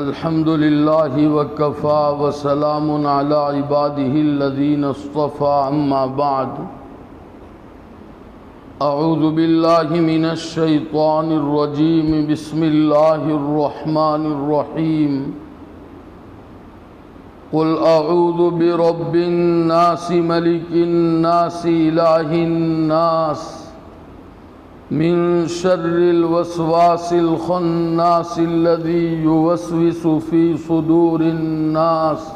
الحمد للہ وکفا وسلام علی عباده الذین اصطفى اما بعد اعوذ باللہ من الشیطان الرجیم بسم اللہ الرحمن الرحیم قل اعوذ برب الناس ملک الناس الہ الناس من شر الوسواس الخناس الذي يوسوس في صدور الناس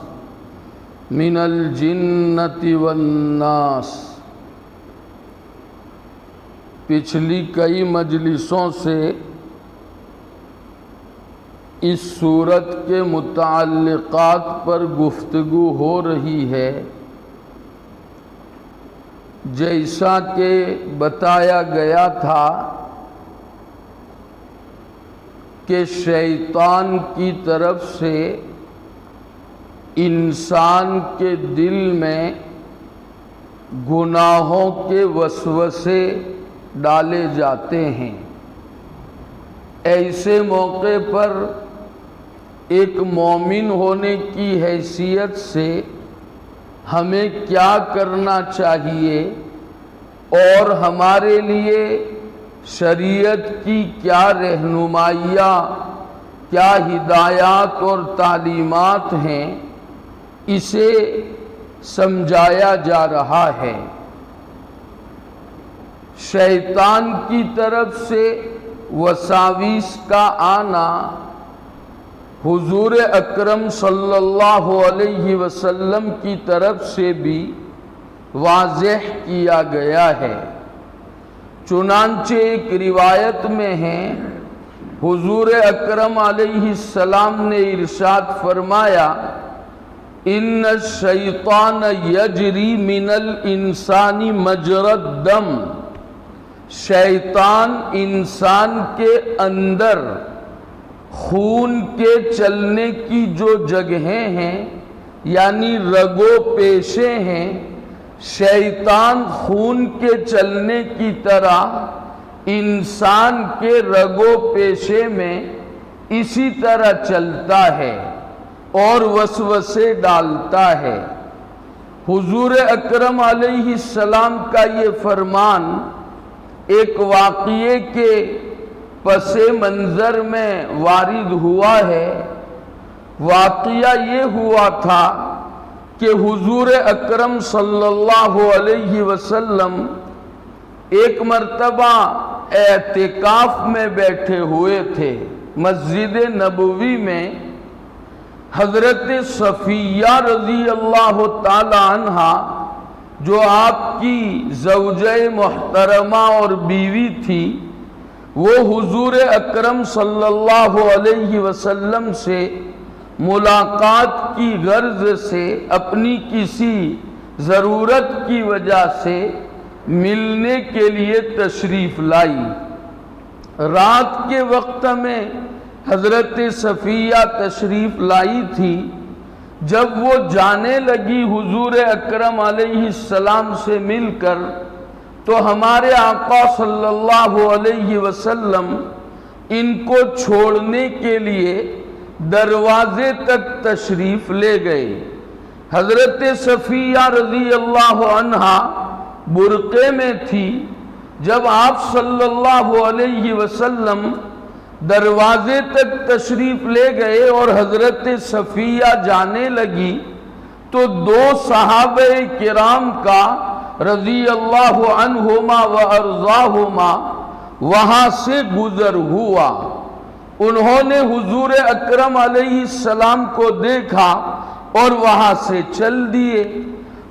من الجنة والناس۔ پچھلی کئی مجلسوں سے اس سورت کے متعلقات پر گفتگو ہو رہی ہے، جیسا کہ بتایا گیا تھا کہ شیطان کی طرف سے انسان کے دل میں گناہوں کے وسوسے ڈالے جاتے ہیں۔ ایسے موقع پر ایک مومن ہونے کی حیثیت سے ہمیں کیا کرنا چاہیے اور ہمارے لیے شریعت کی کیا رہنمائیاں، کیا ہدایات اور تعلیمات ہیں، اسے سمجھایا جا رہا ہے۔ شیطان کی طرف سے وساویس کا آنا حضور اکرم صلی اللہ علیہ وسلم کی طرف سے بھی واضح کیا گیا ہے۔ چنانچہ ایک روایت میں ہے، حضور اکرم علیہ السلام نے ارشاد فرمایا، ان الشیطان یجری من الانسان مجری الدم، شیطان انسان کے اندر خون کے چلنے کی جو جگہیں ہیں، یعنی رگ و پیشے ہیں، شیطان خون کے چلنے کی طرح انسان کے رگ و پیشے میں اسی طرح چلتا ہے اور وسوسے ڈالتا ہے۔ حضور اکرم علیہ السلام کا یہ فرمان ایک واقعے کے پس منظر میں وارد ہوا ہے۔ واقعہ یہ ہوا تھا کہ حضور اکرم صلی اللہ علیہ وسلم ایک مرتبہ اعتکاف میں بیٹھے ہوئے تھے مسجد نبوی میں۔ حضرت صفیہ رضی اللہ تعالی عنہا جو آپ کی زوجہ محترمہ اور بیوی تھی، وہ حضور اکرم صلی اللہ علیہ وسلم سے ملاقات کی غرض سے، اپنی کسی ضرورت کی وجہ سے ملنے کے لیے تشریف لائی۔ رات کے وقت میں حضرت صفیہ تشریف لائی تھی۔ جب وہ جانے لگی حضور اکرم علیہ السلام سے مل کر، تو ہمارے آقا صلی اللہ علیہ وسلم ان کو چھوڑنے کے لیے دروازے تک تشریف لے گئے۔ حضرت صفیہ رضی اللہ عنہا برقعے میں تھی۔ جب آپ صلی اللہ علیہ وسلم دروازے تک تشریف لے گئے اور حضرت صفیہ جانے لگی، تو دو صحابہ کرام کا رضی اللہ عنہما و ارضاہما وہاں سے گزر ہوا۔ انہوں نے حضور اکرم علیہ السلام کو دیکھا اور وہاں سے چل دیے۔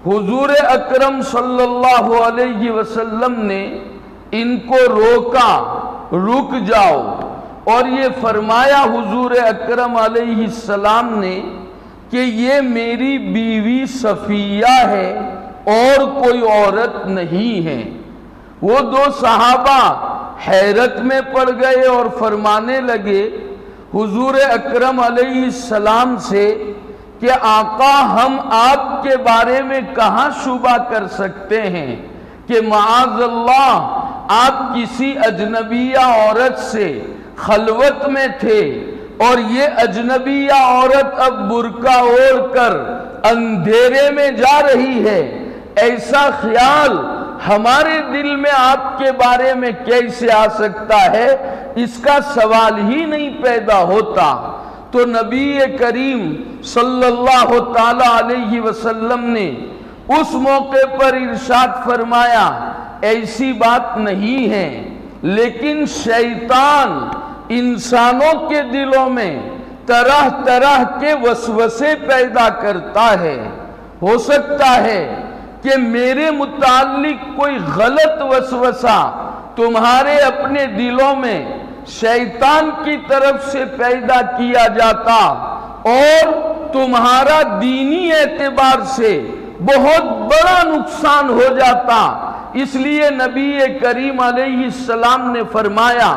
حضور اکرم صلی اللہ علیہ وسلم نے ان کو روکا، رک جاؤ، اور یہ فرمایا حضور اکرم علیہ السلام نے کہ یہ میری بیوی صفیہ ہے اور کوئی عورت نہیں ہے۔ وہ دو صحابہ حیرت میں پڑ گئے اور فرمانے لگے حضور اکرم علیہ السلام سے کہ آقا، ہم آپ کے بارے میں کہاں شبہ کر سکتے ہیں کہ معاذ اللہ آپ کسی اجنبیہ عورت سے خلوت میں تھے، اور یہ اجنبیہ عورت اب برقع اوڑھ کر اندھیرے میں جا رہی ہے، ایسا خیال ہمارے دل میں آپ کے بارے میں کیسے آ سکتا ہے؟ اس کا سوال ہی نہیں پیدا ہوتا۔ تو نبی کریم صلی اللہ تعالی علیہ وسلم نے اس موقع پر ارشاد فرمایا ایسی بات نہیں ہے، لیکن شیطان انسانوں کے دلوں میں طرح طرح کے وسوسے پیدا کرتا ہے۔ ہو سکتا ہے کہ میرے متعلق کوئی غلط وسوسہ تمہارے اپنے دلوں میں شیطان کی طرف سے پیدا کیا جاتا اور تمہارا دینی اعتبار سے بہت بڑا نقصان ہو جاتا۔ اس لیے نبی کریم علیہ السلام نے فرمایا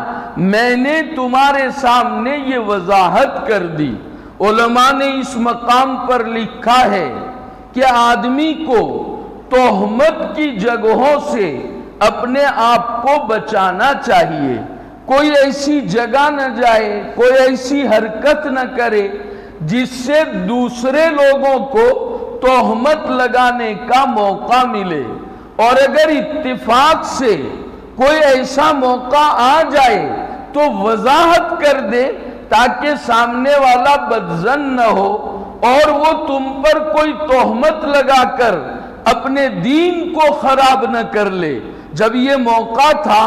میں نے تمہارے سامنے یہ وضاحت کر دی۔ علماء نے اس مقام پر لکھا ہے کہ آدمی کو تہمت کی جگہوں سے اپنے آپ کو بچانا چاہیے، کوئی ایسی جگہ نہ جائے، کوئی ایسی حرکت نہ کرے جس سے دوسرے لوگوں کو تہمت لگانے کا موقع ملے، اور اگر اتفاق سے کوئی ایسا موقع آ جائے تو وضاحت کر دے تاکہ سامنے والا بدظن نہ ہو اور وہ تم پر کوئی تہمت لگا کر اپنے دین کو خراب نہ کر لے۔ جب یہ موقع تھا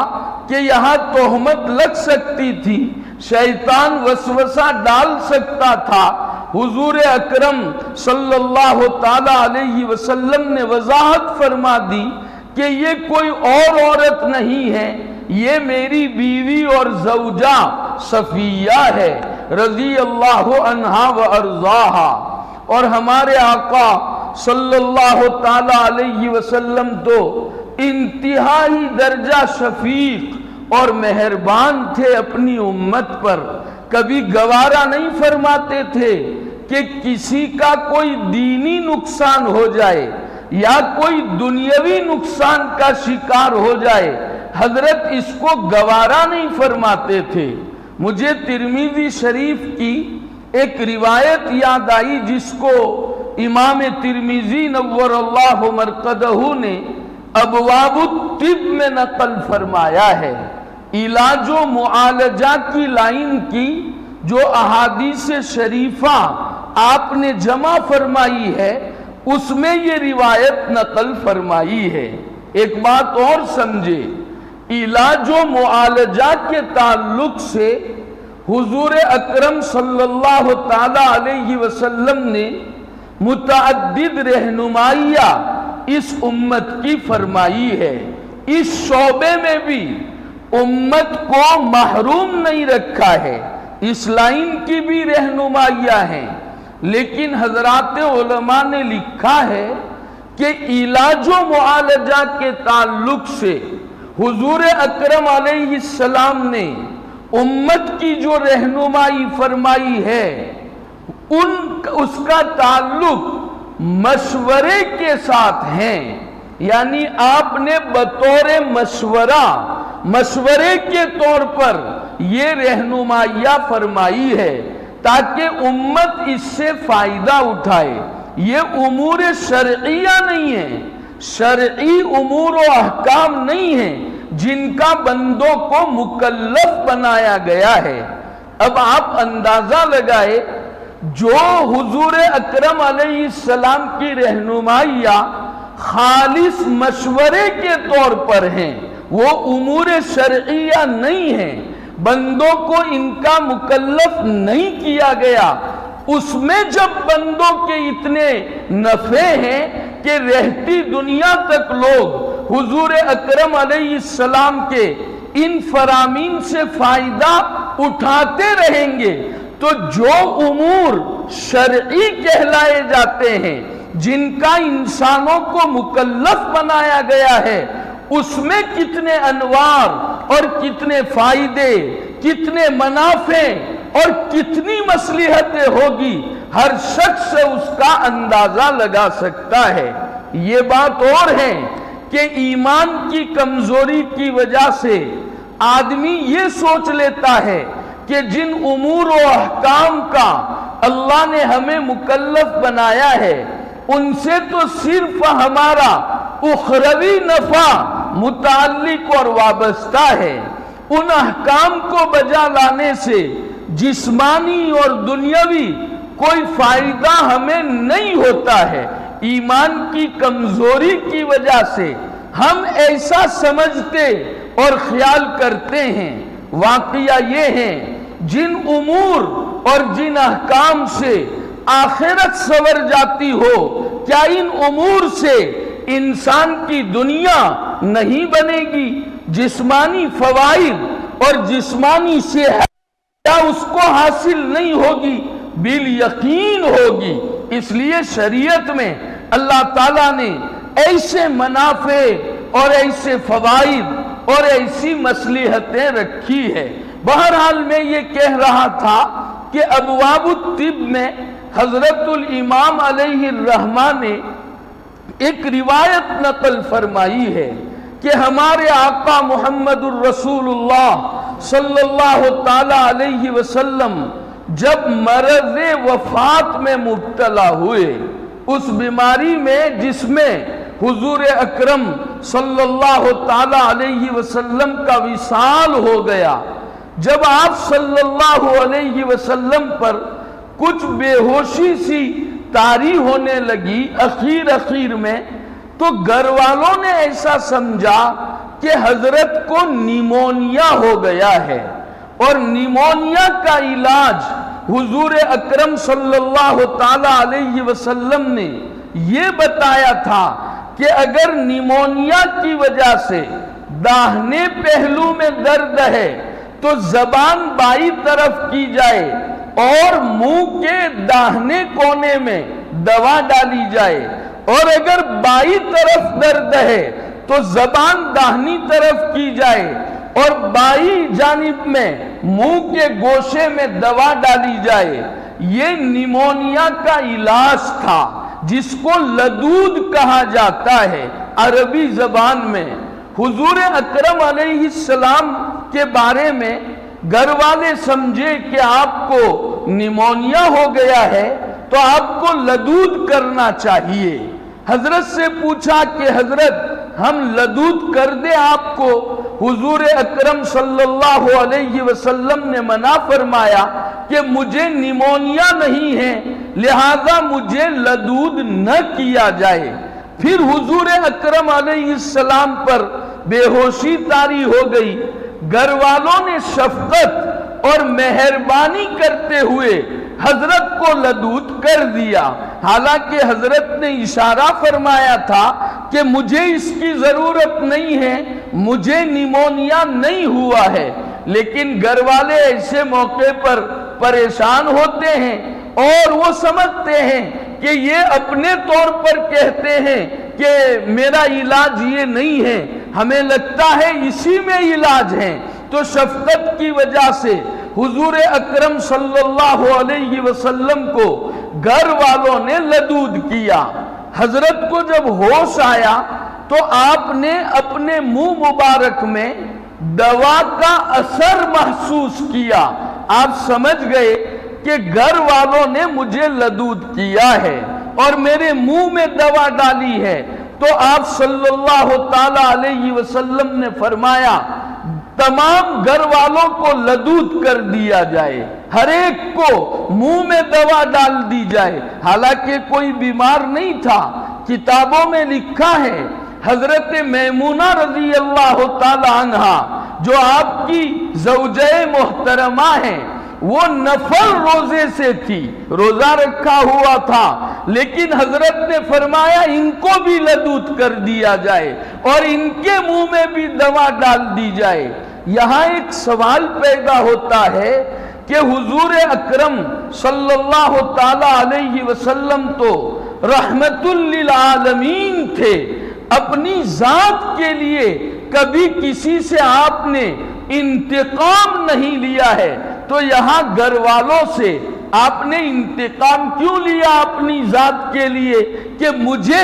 کہ یہاں تہمت لگ سکتی تھی، شیطان وسوسہ ڈال سکتا تھا، حضور اکرم صلی اللہ تعالی علیہ وسلم نے وضاحت فرما دی کہ یہ کوئی اور عورت نہیں ہے، یہ میری بیوی اور زوجہ صفیہ ہے رضی اللہ عنہا و ارضاہا۔ اور ہمارے آقا صلی اللہ تعالی علیہ وسلم تو انتہائی درجہ شفیق اور مہربان تھے اپنی امت پر، کبھی گوارا نہیں فرماتے تھے کہ کسی کا کوئی دینی نقصان ہو جائے یا کوئی دنیاوی نقصان کا شکار ہو جائے، حضرت اس کو گوارا نہیں فرماتے تھے۔ مجھے ترمذی شریف کی ایک روایت یاد آئی جس کو امام ترمذی نور اللہ مرقدہ نے ابواب الطب میں نقل فرمایا ہے۔ علاج و معالجہ کی لائن کی جو احادیث شریفہ آپ نے جمع فرمائی ہے اس میں یہ روایت نقل فرمائی ہے۔ ایک بات اور سمجھے، علاج و معالجہ کے تعلق سے حضور اکرم صلی اللہ تعالی علیہ وسلم نے متعدد رہنمائیاں اس امت کی فرمائی ہے۔ اس شعبے میں بھی امت کو محروم نہیں رکھا ہے، اس لائن کی بھی رہنمائیاں ہیں، لیکن حضرات علماء نے لکھا ہے کہ علاج و معالجہ کے تعلق سے حضور اکرم علیہ السلام نے امت کی جو رہنمائی فرمائی ہے اس کا تعلق مشورے کے ساتھ ہے، یعنی آپ نے بطور مشورے کے طور پر یہ رہنمائیاں فرمائی ہے تاکہ امت اس سے فائدہ اٹھائے۔ یہ امور شرعیہ نہیں ہے، شرعی امور و احکام نہیں ہیں جن کا بندوں کو مکلف بنایا گیا ہے۔ اب آپ اندازہ لگائے جو حضور اکرم علیہ السلام کی رہنمائیاں خالص مشورے کے طور پر ہیں، وہ امور شرعیہ نہیں ہیں، بندوں کو ان کا مکلف نہیں کیا گیا، اس میں جب بندوں کے اتنے نفع ہیں کہ رہتی دنیا تک لوگ حضور اکرم علیہ السلام کے ان فرامین سے فائدہ اٹھاتے رہیں گے، تو جو امور شرعی کہلائے جاتے ہیں جن کا انسانوں کو مکلف بنایا گیا ہے اس میں کتنے انوار اور کتنے فائدے، کتنے منافع اور کتنی مصلحتیں ہوگی، ہر شخص سے اس کا اندازہ لگا سکتا ہے۔ یہ بات اور ہے کہ ایمان کی کمزوری کی وجہ سے آدمی یہ سوچ لیتا ہے کہ جن امور و احکام کا اللہ نے ہمیں مکلف بنایا ہے ان سے تو صرف ہمارا اخروی نفع متعلق اور وابستہ ہے، ان احکام کو بجا لانے سے جسمانی اور دنیاوی کوئی فائدہ ہمیں نہیں ہوتا ہے۔ ایمان کی کمزوری کی وجہ سے ہم ایسا سمجھتے اور خیال کرتے ہیں، واقعہ یہ ہے جن امور اور جن احکام سے آخرت سنور جاتی ہو، کیا ان امور سے انسان کی دنیا نہیں بنے گی؟ جسمانی فوائد اور جسمانی صحت کیا اس کو حاصل نہیں ہوگی؟ بالیقین ہوگی۔ اس لیے شریعت میں اللہ تعالیٰ نے ایسے منافع اور ایسے فوائد اور ایسی مصلحتیں رکھی ہے۔ بہرحال میں یہ کہہ رہا تھا کہ ابواب الطب میں حضرت الامام علیہ الرحمہ نے ایک روایت نقل فرمائی ہے کہ ہمارے آقا محمد الرسول اللہ صلی اللہ تعالی علیہ وسلم جب مرض وفات میں مبتلا ہوئے، اس بیماری میں جس میں حضور اکرم صلی اللہ تعالی علیہ وسلم کا وصال ہو گیا، جب آپ صلی اللہ علیہ وسلم پر کچھ بے ہوشی سی طاری ہونے لگی اخیر میں، تو گھر والوں نے ایسا سمجھا کہ حضرت کو نیمونیا ہو گیا ہے، اور نیمونیا کا علاج حضور اکرم صلی اللہ تعالی علیہ وسلم نے یہ بتایا تھا کہ اگر نیمونیا کی وجہ سے داہنے پہلو میں درد ہے تو زبان بائیں طرف کی جائے اور منہ کے داہنے کونے میں دوا ڈالی جائے، اور اگر بائیں طرف درد ہے تو زبان داہنی طرف کی جائے اور بائیں جانب میں منہ کے گوشے میں دوا ڈالی جائے۔ یہ نیمونیا کا علاج تھا جس کو لدود کہا جاتا ہے عربی زبان میں۔ حضور اکرم علیہ السلام کے بارے میں گھر والے سمجھے کہ آپ کو نیمونیا ہو گیا ہے تو آپ کو لدود کرنا چاہیے۔ حضرت سے پوچھا کہ حضرت ہم لدود کر دیں آپ کو؟ حضور اکرم صلی اللہ علیہ وسلم نے منع فرمایا کہ مجھے نیمونیا نہیں ہے، لہذا مجھے لدود نہ کیا جائے۔ پھر حضور اکرم علیہ السلام پر بے ہوشی طاری ہو گئی۔ گھر والوں نے شفقت اور مہربانی کرتے ہوئے حضرت کو لدود کر دیا، حالانکہ حضرت نے اشارہ فرمایا تھا کہ مجھے اس کی ضرورت نہیں ہے، مجھے نیمونیا نہیں ہوا ہے۔ لیکن گھر والے ایسے موقع پر پریشان ہوتے ہیں اور وہ سمجھتے ہیں کہ یہ اپنے طور پر کہتے ہیں کہ میرا علاج یہ نہیں ہے، ہمیں لگتا ہے اسی میں علاج ہے۔ تو شفقت کی وجہ سے حضور اکرم صلی اللہ علیہ وسلم کو گھر والوں نے لدود کیا۔ حضرت کو جب ہوش آیا تو آپ نے اپنے منہ مبارک میں دوا کا اثر محسوس کیا۔ آپ سمجھ گئے کہ گھر والوں نے مجھے لدود کیا ہے اور میرے منہ میں دوا ڈالی ہے۔ تو آپ صلی اللہ تعالی علیہ وسلم نے فرمایا تمام گھر والوں کو لدود کر دیا جائے، ہر ایک کو منہ میں دوا ڈال دی جائے، حالانکہ کوئی بیمار نہیں تھا۔ کتابوں میں لکھا ہے حضرت میمونہ رضی اللہ تعالی عنہ جو آپ کی زوجہ محترمہ ہیں، وہ نفل روزے سے تھی، روزہ رکھا ہوا تھا، لیکن حضرت نے فرمایا ان کو بھی لدود کر دیا جائے اور ان کے منہ میں بھی دوا ڈال دی جائے۔ یہاں ایک سوال پیدا ہوتا ہے کہ حضور اکرم صلی اللہ تعالی علیہ وسلم تو رحمت للعالمین تھے، اپنی ذات کے لیے کبھی کسی سے آپ نے انتقام نہیں لیا ہے، تو یہاں گھر والوں سے آپ نے انتقام کیوں لیا اپنی ذات کے لیے کہ مجھے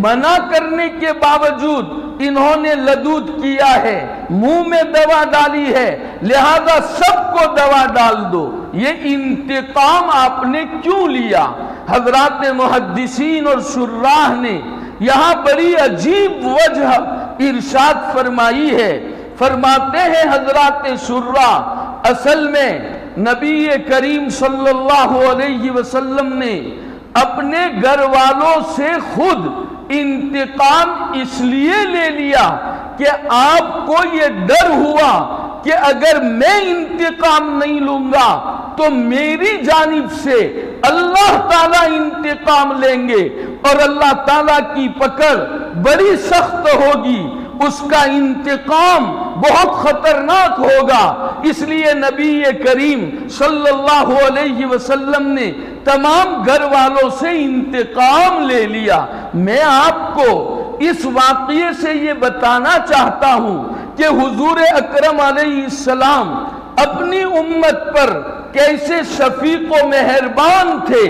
منع کرنے کے باوجود انہوں نے لدود کیا ہے، منہ میں دوا ڈالی ہے، لہذا سب کو دوا ڈال دو۔ یہ انتقام آپ نے کیوں لیا؟ حضرات محدثین اور شراح نے یہاں بڑی عجیب وجہ ارشاد فرمائی ہے۔ فرماتے ہیں حضرات شراح، اصل میں نبی کریم صلی اللہ علیہ وسلم نے اپنے گھر والوں سے خود انتقام اس لیے لے لیا کہ آپ کو یہ ڈر ہوا کہ اگر میں انتقام نہیں لوں گا تو میری جانب سے اللہ تعالیٰ انتقام لیں گے اور اللہ تعالیٰ کی پکڑ بڑی سخت ہوگی، اس کا انتقام بہت خطرناک ہوگا۔ اس لیے نبی کریم صلی اللہ علیہ وسلم نے تمام گھر والوں سے انتقام لے لیا۔ میں آپ کو اس واقعے سے یہ بتانا چاہتا ہوں کہ حضور اکرم علیہ السلام اپنی امت پر کیسے شفیق و مہربان تھے۔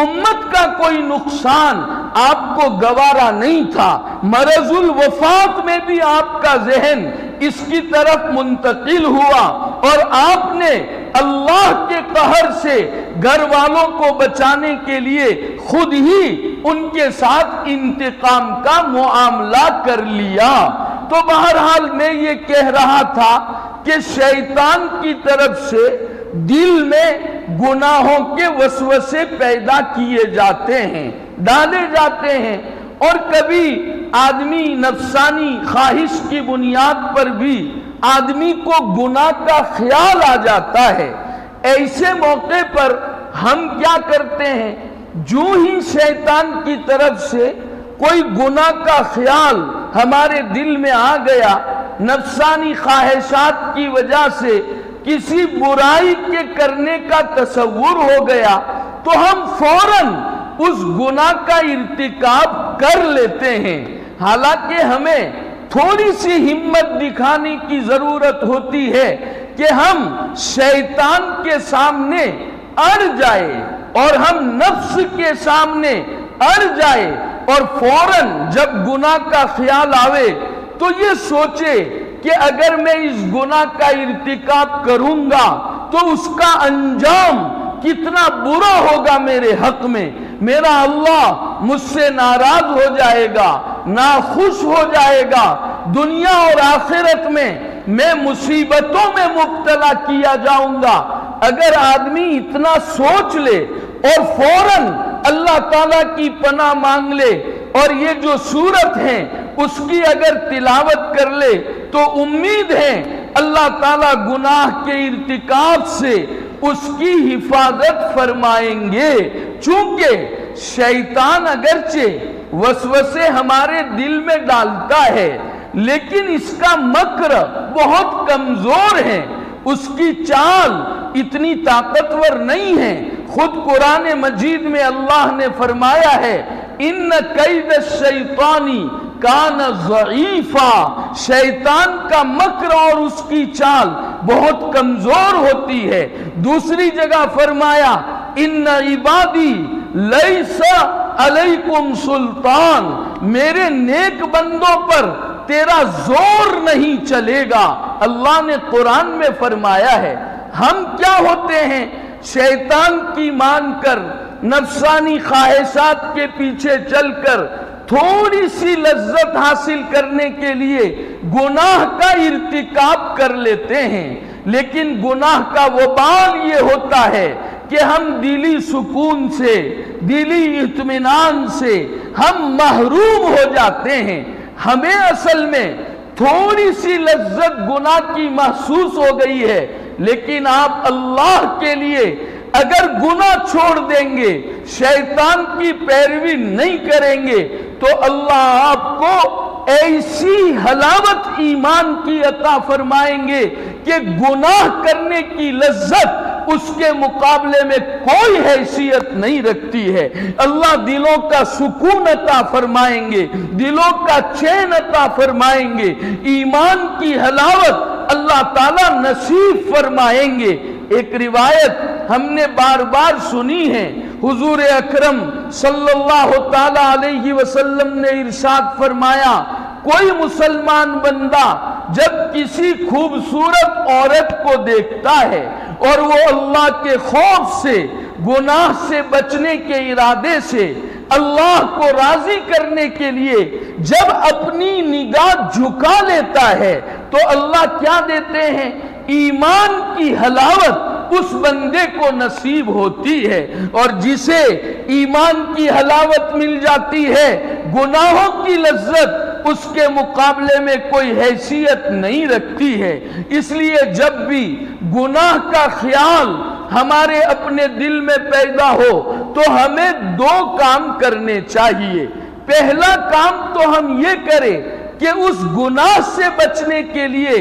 امت کا کوئی نقصان آپ کو گوارا نہیں تھا۔ مرض الوفات میں بھی آپ کا ذہن اس کی طرف منتقل ہوا اور آپ نے اللہ کے قہر سے گھر والوں کو بچانے کے لیے خود ہی ان کے ساتھ انتقام کا معاملہ کر لیا۔ تو بہرحال میں یہ کہہ رہا تھا کہ شیطان کی طرف سے دل میں گناہوں کے وسوسے پیدا کیے جاتے ہیں، ڈالے جاتے ہیں، اور کبھی آدمی نفسانی خواہش کی بنیاد پر بھی آدمی کو گناہ کا خیال آ جاتا ہے۔ ایسے موقع پر ہم کیا کرتے ہیں؟ جو ہی شیطان کی طرف سے کوئی گناہ کا خیال ہمارے دل میں آ گیا، نفسانی خواہشات کی وجہ سے کسی برائی کے کرنے کا تصور ہو گیا، تو ہم فوراً اس گناہ کا ارتکاب کر لیتے ہیں۔ حالانکہ ہمیں تھوڑی سی ہمت دکھانے کی ضرورت ہوتی ہے کہ ہم شیطان کے سامنے اڑ جائے اور ہم نفس کے سامنے اڑ جائے اور فوراً جب گناہ کا خیال آوے تو یہ سوچے کہ اگر میں اس گناہ کا ارتکاب کروں گا تو اس کا انجام کتنا برا ہوگا میرے حق میں، میرا اللہ مجھ سے ناراض ہو جائے گا، ناخوش ہو جائے گا، دنیا اور آخرت میں مصیبتوں میں مبتلا کیا جاؤں گا۔ اگر آدمی اتنا سوچ لے اور فوراً اللہ تعالیٰ کی پناہ مانگ لے اور یہ جو سورت ہے اس کی اگر تلاوت کر لے تو امید ہے اللہ تعالیٰ گناہ کے ارتکاب سے اس کی حفاظت فرمائیں گے۔ چونکہ شیطان اگرچہ وسوسے ہمارے دل میں ڈالتا ہے لیکن اس کا مکر بہت کمزور ہے، اس کی چال اتنی طاقتور نہیں ہے۔ خود قرآن مجید میں اللہ نے فرمایا ہے ان کید الشیطان کان ضعیفا، شیطان کا مکر اور اس کی چال بہت کمزور ہوتی ہے۔ دوسری جگہ فرمایا ان عبادی لیس علیکم سلطان، میرے نیک بندوں پر تیرا زور نہیں چلے گا، اللہ نے قرآن میں فرمایا ہے۔ ہم کیا ہوتے ہیں؟ شیطان کی مان کر، نفسانی خواہشات کے پیچھے چل کر تھوڑی سی لذت حاصل کرنے کے لیے گناہ کا ارتکاب کر لیتے ہیں، لیکن گناہ کا وبال یہ ہوتا ہے کہ ہم دلی سکون سے، دلی اطمینان سے ہم محروم ہو جاتے ہیں۔ ہمیں اصل میں تھوڑی سی لذت گناہ کی محسوس ہو گئی ہے، لیکن آپ اللہ کے لیے اگر گناہ چھوڑ دیں گے، شیطان کی پیروی نہیں کریں گے تو اللہ آپ کو ایسی حلاوت ایمان کی عطا فرمائیں گے کہ گناہ کرنے کی لذت اس کے مقابلے میں کوئی حیثیت نہیں رکھتی ہے۔ اللہ دلوں کا سکون عطا فرمائیں گے، دلوں کا چین عطا فرمائیں گے، ایمان کی حلاوت اللہ تعالیٰ نصیب فرمائیں گے۔ ایک روایت ہم نے بار بار سنی ہے، حضور اکرم صلی اللہ تعالیٰ علیہ وسلم نے ارشاد فرمایا کوئی مسلمان بندہ جب کسی خوبصورت عورت کو دیکھتا ہے اور وہ اللہ کے خوف سے، گناہ سے بچنے کے ارادے سے، اللہ کو راضی کرنے کے لیے جب اپنی نگاہ جھکا لیتا ہے تو اللہ کیا دیتے ہیں؟ ایمان کی حلاوت اس بندے کو نصیب ہوتی ہے، اور جسے ایمان کی حلاوت مل جاتی ہے گناہوں کی لذت اس کے مقابلے میں کوئی حیثیت نہیں رکھتی ہے۔ اس لیے جب بھی گناہ کا خیال ہمارے اپنے دل میں پیدا ہو تو ہمیں دو کام کرنے چاہیے۔ پہلا کام تو ہم یہ کریں کہ اس گناہ سے بچنے کے لیے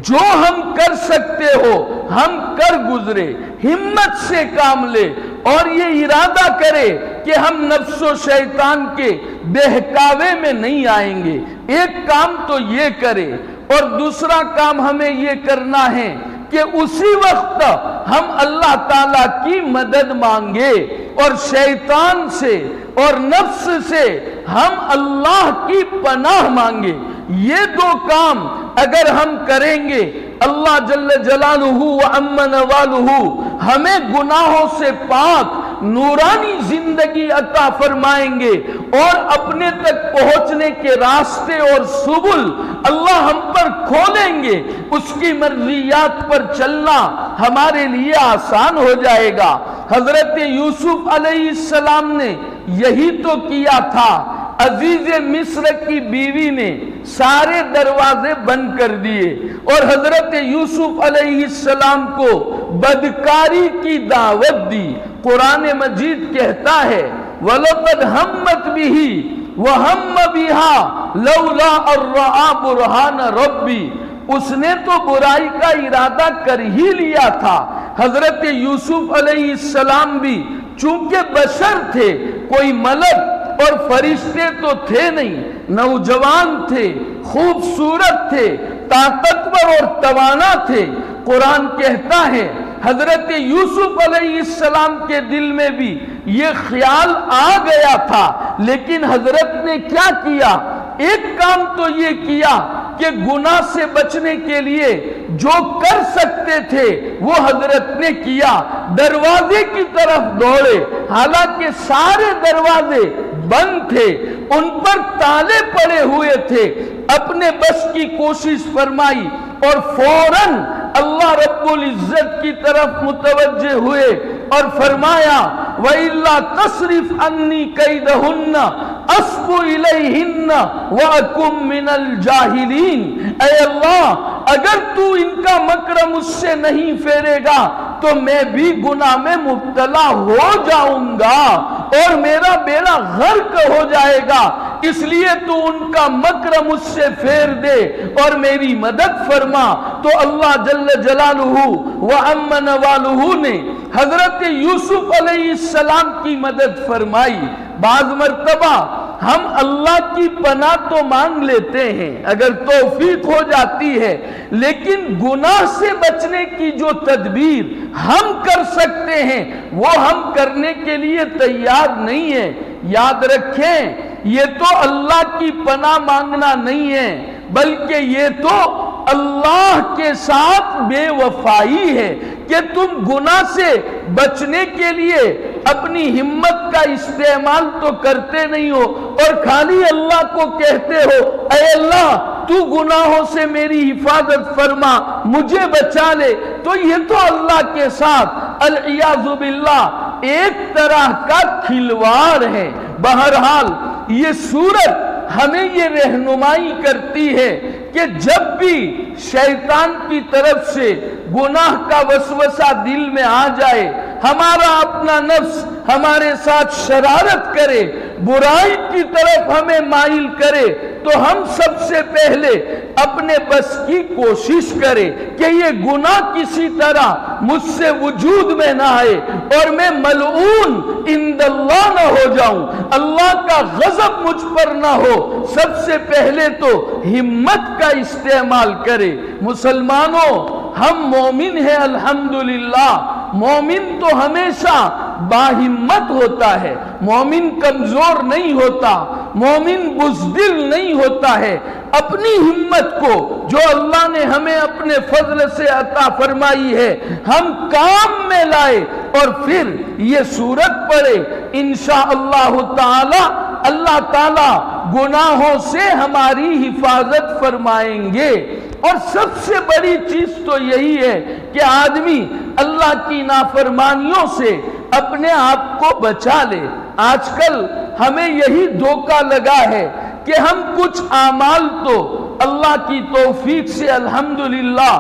جو ہم کر سکتے ہو ہم کر گزرے، ہمت سے کام لے، اور یہ ارادہ کرے کہ ہم نفس و شیطان کے بہکاوے میں نہیں آئیں گے۔ ایک کام تو یہ کرے، اور دوسرا کام ہمیں یہ کرنا ہے کہ اسی وقت ہم اللہ تعالیٰ کی مدد مانگے، اور شیطان سے اور نفس سے ہم اللہ کی پناہ مانگے۔ یہ دو کام اگر ہم کریں گے اللہ جل جلالہ و عم نوالہ ہمیں گناہوں سے پاک نورانی زندگی عطا فرمائیں گے، اور اپنے تک پہنچنے کے راستے اور سبل اللہ ہم پر کھولیں گے۔ اس کی مرضیات پر چلنا ہمارے لیے آسان ہو جائے گا۔ حضرت یوسف علیہ السلام نے یہی تو کیا تھا۔ عزیز مصر کی بیوی نے سارے دروازے بند کر دیے اور حضرت یوسف علیہ السلام کو بدکاری کی دعوت دی۔ قرآن مجید کہتا ہے وَلَقَدْ هَمَّتْ بِهِ وَهَمَّ بِهَا لَوْلَا أَن رَّأَىٰ بُرْهَانَ رَبِّهِ، اس نے تو برائی کا ارادہ کر ہی لیا تھا۔ حضرت یوسف علیہ السلام بھی چونکہ بشر تھے، کوئی ملک اور فرشتے تو تھے نہیں، نوجوان تھے، خوبصورت تھے، طاقتور اور توانا تھے۔ قرآن کہتا ہے حضرت یوسف علیہ السلام کے دل میں بھی یہ خیال آ گیا تھا، لیکن حضرت نے کیا کیا؟ ایک کام تو یہ کیا کہ گناہ سے بچنے کے لیے جو کر سکتے تھے وہ حضرت نے کیا، دروازے کی طرف دوڑے، حالانکہ سارے دروازے بند تھے، ان پر تالے پڑے ہوئے تھے، اپنے بس کی کوشش فرمائی اور فوراً اللہ رب العزت کی طرف متوجہ ہوئے اور فرمایا وَإِلَّا تَصْرِفْ عَنِّي كَيْدَهُنَّ أَصْبُ إِلَيْهِنَّ وَأَكُن مِّنَ الْجَاهِلِينَ، اے اللہ اگر تو ان کا مکر مجھ سے نہیں پھیرے گا تو میں بھی گناہ میں مبتلا ہو جاؤں گا اور میرا بیڑا غرق ہو جائے گا، اس لیے تو ان کا مکر مجھ سے پھیر دے اور میری مدد فرما۔ تو اللہ جل جلالہ و عم نوالہ نے حضرت یوسف علیہ السلام کی مدد فرمائی۔ بعض مرتبہ ہم اللہ کی پناہ تو مانگ لیتے ہیں اگر توفیق ہو جاتی ہے، لیکن گناہ سے بچنے کی جو تدبیر ہم کر سکتے ہیں وہ ہم کرنے کے لیے تیار نہیں ہیں۔ یاد رکھیں یہ تو اللہ کی پناہ مانگنا نہیں ہے، بلکہ یہ تو اللہ کے ساتھ بے وفائی ہے کہ تم گناہ سے بچنے کے لیے اپنی ہمت کا استعمال تو کرتے نہیں ہو اور خالی اللہ کو کہتے ہو اے اللہ تو گناہوں سے میری حفاظت فرما، مجھے بچا لے۔ تو یہ تو اللہ کے ساتھ العیاذ باللہ ایک طرح کا کھلواڑ ہے۔ بہرحال یہ سورت ہمیں یہ رہنمائی کرتی ہے کہ جب بھی شیطان کی طرف سے گناہ کا وسوسہ دل میں آ جائے، ہمارا اپنا نفس ہمارے ساتھ شرارت کرے، برائی کی طرف ہمیں مائل کرے، تو ہم سب سے پہلے اپنے بس کی کوشش کریں کہ یہ گناہ کسی طرح مجھ سے وجود میں نہ آئے اور میں ملعون عند اللہ نہ ہو جاؤں، اللہ کا غضب مجھ پر نہ ہو۔ سب سے پہلے تو ہمت کا استعمال کرے۔ مسلمانوں ہم مومن ہیں الحمدللہ، مومن تو ہمیشہ باہمت ہوتا ہے، مومن کمزور نہیں ہوتا۔ مومن بزدل نہیں ہوتا ہے، اپنی ہمت کو جو اللہ نے ہمیں اپنے فضل سے عطا فرمائی ہے ہم کام میں لائے اور پھر یہ سورت پڑھے، انشاءاللہ تعالی اللہ تعالی گناہوں سے ہماری حفاظت فرمائیں گے۔ اور سب سے بڑی چیز تو یہی ہے کہ آدمی اللہ کی نافرمانیوں سے اپنے آپ کو بچا لے۔ آج کل ہمیں یہی دھوکہ لگا ہے کہ ہم کچھ اعمال تو اللہ کی توفیق سے الحمدللہ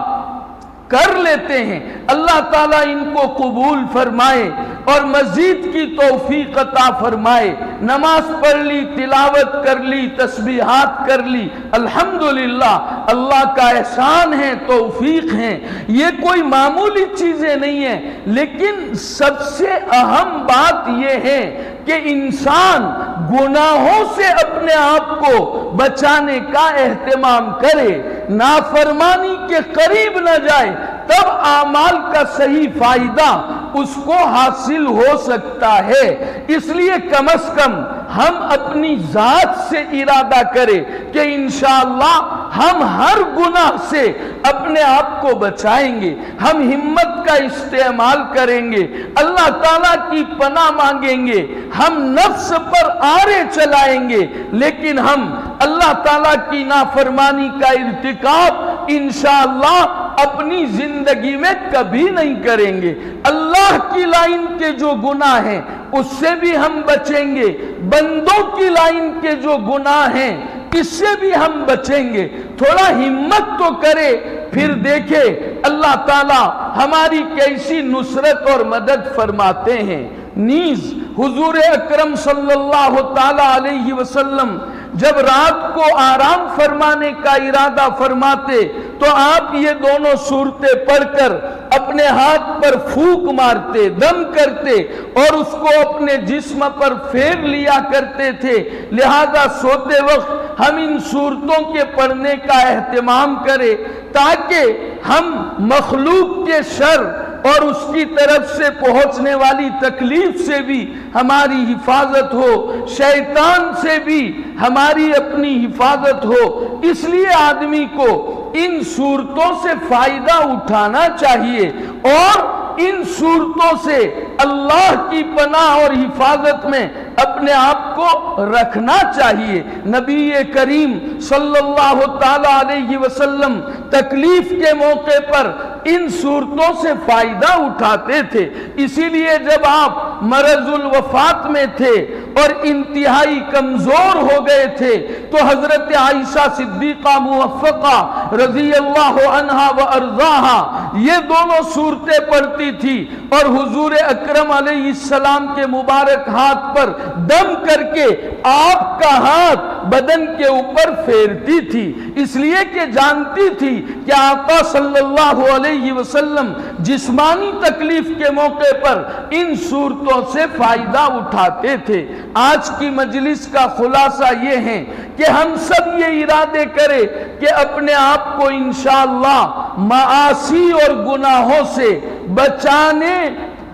کر لیتے ہیں، اللہ تعالیٰ ان کو قبول فرمائے اور مزید کی توفیق عطا فرمائے۔ نماز پڑھ لی، تلاوت کر لی، تسبیحات کر لی، الحمدللہ اللہ کا احسان ہے، توفیق ہے، یہ کوئی معمولی چیزیں نہیں ہیں۔ لیکن سب سے اہم بات یہ ہے کہ انسان گناہوں سے اپنے آپ کو بچانے کا اہتمام کرے، نافرمانی کے قریب نہ جائے، تب اعمال کا صحیح فائدہ اس کو حاصل ہو سکتا ہے۔ اس لیے کم از کم ہم اپنی ذات سے ارادہ کریں کہ انشاءاللہ ہم ہر گناہ سے اپنے آپ کو بچائیں گے، ہم ہمت کا استعمال کریں گے، اللہ تعالیٰ کی پناہ مانگیں گے، ہم نفس پر آرے چلائیں گے، لیکن ہم اللہ تعالیٰ کی نافرمانی کا ارتکاب انشاءاللہ اپنی زندگی میں کبھی نہیں کریں گے۔ اللہ کی لائن کے جو گناہ ہیں اس سے بھی ہم بچیں گے، بندوں کی لائن کے جو گناہ ہیں اس سے بھی ہم بچیں گے۔ تھوڑا ہمت تو کرے، پھر دیکھے اللہ تعالیٰ ہماری کیسی نصرت اور مدد فرماتے ہیں۔ نیز حضور اکرم صلی اللہ تعالیٰ علیہ وسلم جب رات کو آرام فرمانے کا ارادہ فرماتے تو آپ یہ دونوں صورتیں پڑھ کر اپنے ہاتھ پر پھونک مارتے، دم کرتے اور اس کو اپنے جسم پر پھیر لیا کرتے تھے۔ لہذا سوتے وقت ہم ان صورتوں کے پڑھنے کا اہتمام کریں تاکہ ہم مخلوق کے شر اور اس کی طرف سے پہنچنے والی تکلیف سے بھی ہماری حفاظت ہو، شیطان سے بھی ہماری اپنی حفاظت ہو۔ اس لیے آدمی کو ان صورتوں سے فائدہ اٹھانا چاہیے اور ان صورتوں سے اللہ کی پناہ اور حفاظت میں اپنے آپ کو رکھنا چاہیے۔ نبی کریم صلی اللہ تعالیٰ علیہ وسلم تکلیف کے موقع پر ان صورتوں سے فائدہ اٹھاتے تھے۔ اسی لیے جب آپ مرض الوفات میں تھے اور انتہائی کمزور ہو گئے تھے تو حضرت عائشہ صدیقہ موفقہ رضی اللہ عنہا و ارضاہا یہ دونوں صورتیں پڑھتی تھی اور حضور اکرم علیہ السلام کے مبارک ہاتھ پر دم کر کے آپ کا ہاتھ بدن کے اوپر پھیرتی تھی، اس لیے کہ جانتی تھی کہ آقا صلی اللہ علیہ وسلم جسمانی تکلیف کے موقع پر ان صورتوں سے فائدہ اٹھاتے تھے۔ آج کی مجلس کا خلاصہ یہ ہے کہ ہم سب یہ ارادے کریں کہ اپنے آپ کو انشاءاللہ معاصی اور گناہوں سے بچانے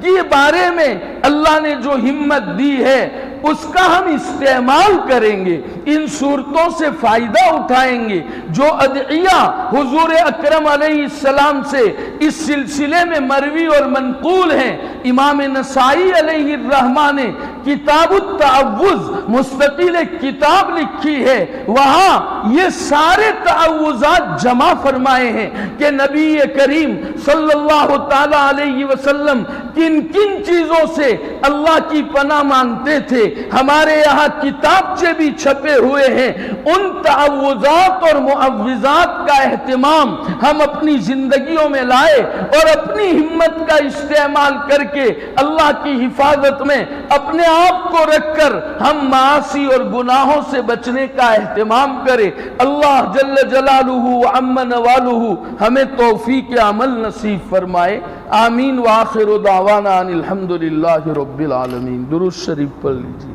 کے بارے میں اللہ نے جو ہمت دی ہے اس کا ہم استعمال کریں گے، ان صورتوں سے فائدہ اٹھائیں گے۔ جو ادعیہ حضور اکرم علیہ السلام سے اس سلسلے میں مروی اور منقول ہیں، امام نسائی علیہ الرحمہ نے کتاب التعوذ مستقل کتاب لکھی ہے، وہاں یہ سارے تعوذات جمع فرمائے ہیں کہ نبی کریم صلی اللہ تعالیٰ علیہ وسلم کن کن چیزوں سے اللہ کی پناہ مانگتے تھے۔ ہمارے یہاں کتابچے بھی چھپے ہوئے ہیں، ان تعوذات اور معوذات کا اہتمام ہم اپنی زندگیوں میں لائے اور اپنی ہمت کا استعمال کر کے اللہ کی حفاظت میں اپنے آپ کو رکھ کر ہم معاصی اور گناہوں سے بچنے کا اہتمام کریں۔ اللہ جل جلالہ وعم نوالہ ہمیں توفیق عمل نصیب فرمائے، آمین۔ وآخر دعوانا ان الحمدللہ رب العالمین۔ درود شریف پڑھ لیجیے۔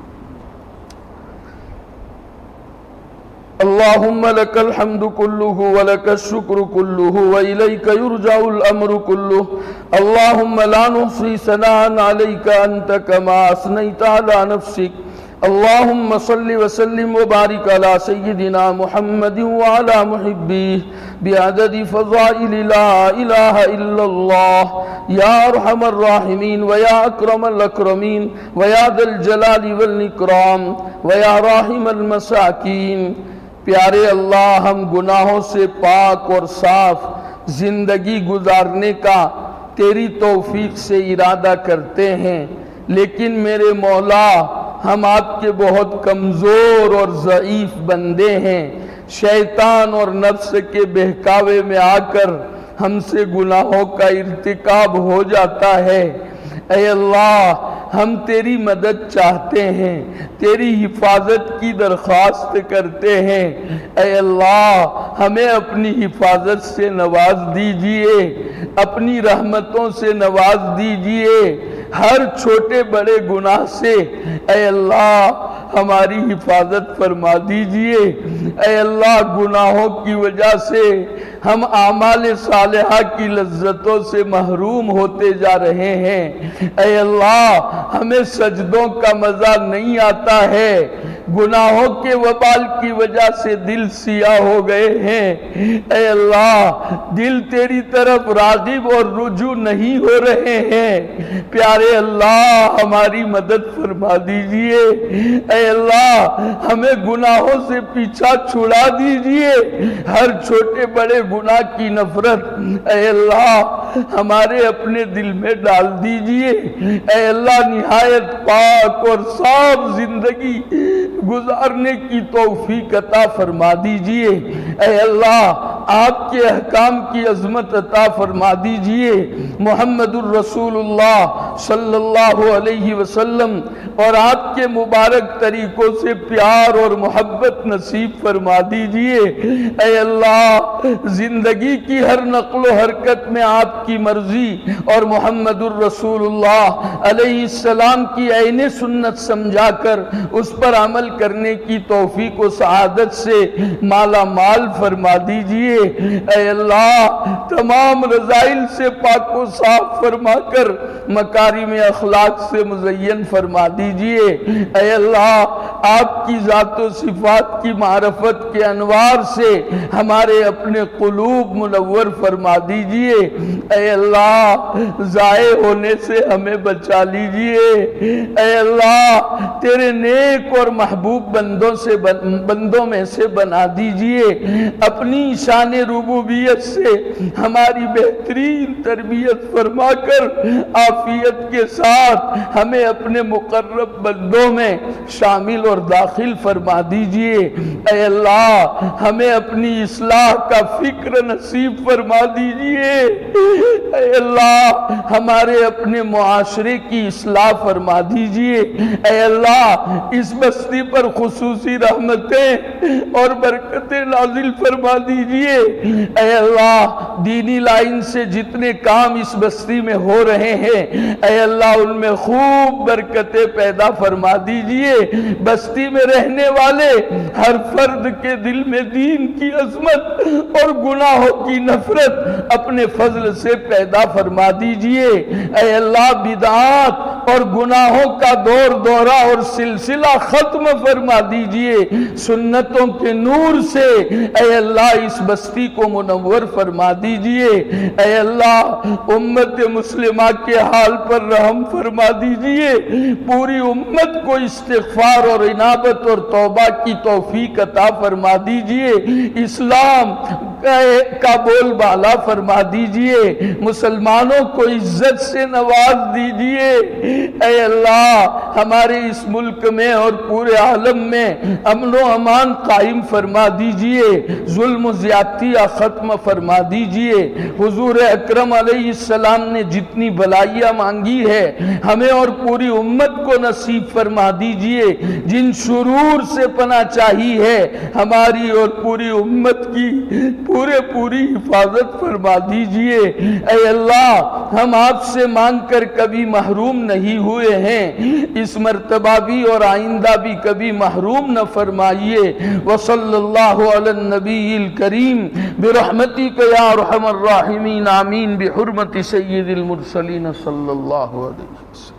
اللہم لک الحمد کلہ ولک الشکر کلہ وإلیک یرجع الامر کلہ اللہم لا نحصی ثناء علیک انت کما اثنیت علی نفسک اللہم صلی وسلم وبارک علی سیدنا محمد وعلی محبیہ بعدد فضائل لا الہ الا اللہ یا ارحم الراحمین ویا اکرم الاکرمین ویا ذا الجلال والاکرام ویا راحم المساکین۔ پیارے اللہ، ہم گناہوں سے پاک اور صاف زندگی گزارنے کا تیری توفیق سے ارادہ کرتے ہیں، لیکن میرے مولا ہم آپ کے بہت کمزور اور ضعیف بندے ہیں۔ شیطان اور نفس کے بہکاوے میں آ کر ہم سے گناہوں کا ارتکاب ہو جاتا ہے۔ اے اللہ، ہم تیری مدد چاہتے ہیں، تیری حفاظت کی درخواست کرتے ہیں۔ اے اللہ، ہمیں اپنی حفاظت سے نواز دیجئے، اپنی رحمتوں سے نواز دیجئے۔ ہر چھوٹے بڑے گناہ سے اے اللہ ہماری حفاظت فرما دیجئے۔ اے اللہ، گناہوں کی وجہ سے ہم اعمال صالحہ کی لذتوں سے محروم ہوتے جا رہے ہیں۔ اے اللہ، ہمیں سجدوں کا مزہ نہیں آتا ہے، گناہوں کے وبال کی وجہ سے دل سیاہ ہو گئے ہیں۔ اے اللہ، دل تیری طرف راغب اور رجوع نہیں ہو رہے ہیں۔ پیارے اللہ، ہماری مدد فرما دیجئے۔ اے اللہ، ہمیں گناہوں سے پیچھا چھڑا دیجئے۔ ہر چھوٹے بڑے گناہ کی نفرت اے اللہ ہمارے اپنے دل میں ڈال دیجئے۔ اے اللہ، نہایت پاک اور صاف زندگی گزارنے کی توفیق عطا فرما دیجئے۔ اے اللہ، آپ کے احکام کی عظمت عطا فرما دیجئے۔ محمد الرسول اللہ صلی اللہ علیہ وسلم اور آپ کے مبارک طریقوں سے پیار اور محبت نصیب فرما دیجئے۔ اے اللہ، زندگی کی ہر نقل و حرکت میں آپ کی مرضی اور محمد الرسول اللہ علیہ السلام کی عین سنت سمجھا کر اس پر عمل کرنے کی توفیق و سعادت سے مالا مال فرما دیجئے۔ اے اللہ، تمام رذائل سے پاک و صاف فرما کر مکارم اخلاق سے مزین فرما دیجئے۔ اے اللہ، آپ کی ذات و صفات کی معرفت کے انوار سے ہمارے اپنے قلوب منور فرما دیجئے۔ اے اللہ، ضائع ہونے سے ہمیں بچا لیجئے۔ اے اللہ، تیرے نیک اور محبوب بندوں میں سے بنا دیجئے۔ اپنی شان ربوبیت سے ہماری بہترین تربیت فرما کر عافیت کے ساتھ ہمیں اپنے مقرب بندوں میں شامل اور داخل فرما دیجئے۔ اے اللہ، ہمیں اپنی اصلاح کا فکر نصیب فرما دیجئے۔ اے اللہ، ہمارے اپنے معاشرے کی اصلاح فرما دیجئے۔ اے اللہ، اس بستی پر خصوصی رحمتیں اور برکتیں نازل فرما دیجئے۔ اے اللہ، دینی لائن سے جتنے کام اس بستی میں ہو رہے ہیں اے اللہ ان میں خوب برکتیں پیدا فرما دیجئے۔ بستی میں رہنے والے ہر فرد کے دل میں دین کی عظمت اور گناہوں کی نفرت اپنے فضل سے پیدا فرما دیجئے۔ اے اللہ، بدعات اور گناہوں کا دور دورہ اور سلسلہ ختم فرما دیجئے۔ سنتوں کے نور سے اے اللہ اس بستی کو منور فرما دیجئے۔ اے اللہ، امت مسلمہ کے حال پر رحم فرما دیجئے۔ پوری امت کو استغفار اور انابت اور توبہ کی توفیق عطا فرما دیجئے۔ اسلام کا بول بالا فرما دیجئے۔ مسلمانوں کو عزت سے نواز دیجئے۔ اے اللہ، ہمارے اس ملک میں اور پورے عالم میں امن و امان قائم فرما دیجئے۔ ظلم و زیادتیاں ختم فرما دیجئے۔ حضور اکرم علیہ السلام نے جتنی بھلائیاں مانگی ہے ہمیں اور پوری امت کو نصیب فرما دیجئے۔ جن شرور سے پناہ چاہی ہے ہماری اور پوری امت کی پوری حفاظت فرما دیجئے۔ اے اللہ، ہم آپ سے مانگ کر کبھی محروم نہیں ہوئے ہیں، اس مرتبہ بھی اور آئندہ بھی کبھی محروم نہ فرمائیے۔ وصلی اللہ علی النبی الکریم برحمتک یا ارحم الراحمین، آمین، بحرمت سید المرسلین صلی اللہ علیہ وسلم۔